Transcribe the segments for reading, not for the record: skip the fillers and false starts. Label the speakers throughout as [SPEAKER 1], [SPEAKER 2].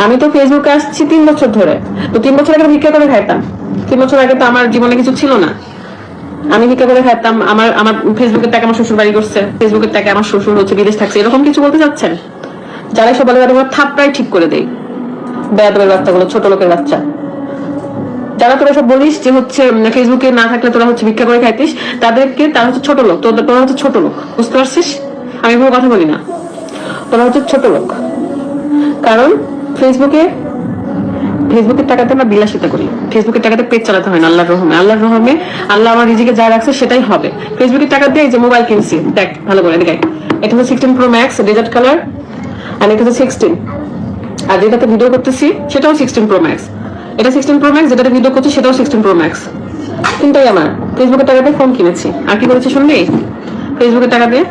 [SPEAKER 1] আমি তো ফেসবুকে আসছি 3 বছর ধরে। তো 3 বছর আগে ভিক্ষা করে খাইতাম। 3 বছর আগে তো আমার জীবনে কিছু ছিল না। আমি ভিক্ষা করে খাইতাম। আমার আমার ফেসবুকের টাকা আমার শ্বশুর বাড়ি করছে, ফেসবুকের টাকা আমার শ্বশুর হচ্ছে বিদেশ থাকছে, এরকম কিছু বলতে চাচ্ছেন? যারা সব বলে তাদের থাপড়াই ঠিক করে দেই। বেয়াদবের বাচ্চাগুলো, ছোট লোকের বাচ্চা। যারা তোরা সব বলিস যে হচ্ছে ফেসবুকে না থাকলে তোরা হচ্ছে ভিক্ষা করে খাইতিস, তাদেরকে তারা হচ্ছে ছোট লোক। তোরা হচ্ছে ছোট লোক, বুঝতে পারছিস? আমি কোনো কথা বলি না। তোরা হচ্ছে ছোট লোক। কারণ ফেসবুকে ফেসবুকের টাকাতে আমরা বিলাসিতা করি। ফেসবুকের টাকাতে পেট চালাতে হয় না। আল্লাহর রহমে, আল্লাহর রহমে আল্লাহ আমার রিজিকে যা রাখছে সেটাই হবে। ফেসবুকের টাকা দিয়ে যে মোবাইল কিনছি, দেখ ভালো করে দেখ, এটা হচ্ছে 16 Pro Max ডেজার্ট কালার, আর এটা হচ্ছে 16। আর যেটাতে ভিডিও করতেছি সেটাও 16 Pro Max। এটা 16 Pro Max, যেটাতে ভিডিও করছি সেটাও 16 Pro Max। তিনটাই আমার ফেসবুকের টাকা দিয়ে ফোন কিনেছি। আর কি করেছি শুনবি? ফেসবুকের টাকা দিয়ে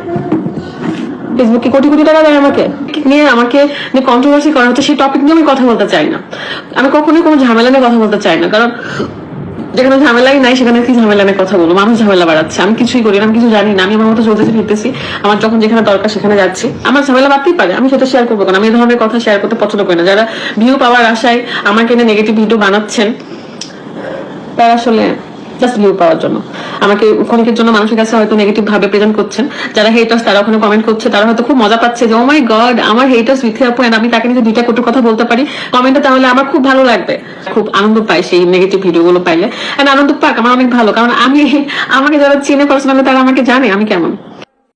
[SPEAKER 1] ফেসবুক কি কোটি কোটি টাকা দেয় আমাকে নিয়ে, আমাকে নিয়ে কন্ট্রোভার্সি করা হচ্ছে। সেই টপিক নিয়ে আমি কথা বলতে চাই না। আমি কখনোই কোনো ঝামেলা নিয়ে কথা বলতে চাই না, কারণ যেখানে ঝামেলাই নাই সেখানে কি ঝামেলা নিয়ে কথা বলবো? মানুষ ঝামেলা বাড়াচ্ছে, আমি কিছুই করি না, আমি কিছু জানি না। আমি আমার মতো চলতেছি ফিরতেছি, আমার যখন যেখানে দরকার সেখানে যাচ্ছি। আমার ঝামেলা বাড়তেই পারে, আমি সেটা শেয়ার করবো কেন? আমি এই ধরনের কথা শেয়ার করতে পছন্দ করি না। যারা ভিউ পাওয়ার আশায় আমাকে নিয়ে নেগেটিভ ভিডিও বানাচ্ছেন, তারা আসলে জাস্ট ভিউ পাওয়ার জন্য আমাকে ক্ষণিকের জন্য মানুষের কাছে হয়তো নেগেটিভ ভাবে প্রেজেন্ট করছেন। যারা হেটার্স তারা ওখানে কমেন্ট করছে, তারা হয়তো খুব মজা পাচ্ছে যে ও মাই গড, আমার হেটার্স বিথি আপু, আমি তাকে নিয়ে দুইটা কটু কথা বলতে পারি কমেন্টে, তাহলে আমার খুব ভালো লাগবে। খুব আনন্দ পাই সেই নেগেটিভ ভিডিও গুলো পাইলে। আনন্দ পাক, আমার অনেক ভালো, কারণ আমি আমাকে যারা চিনে পার্সোনালি তারা আমাকে জানে আমি কেমন।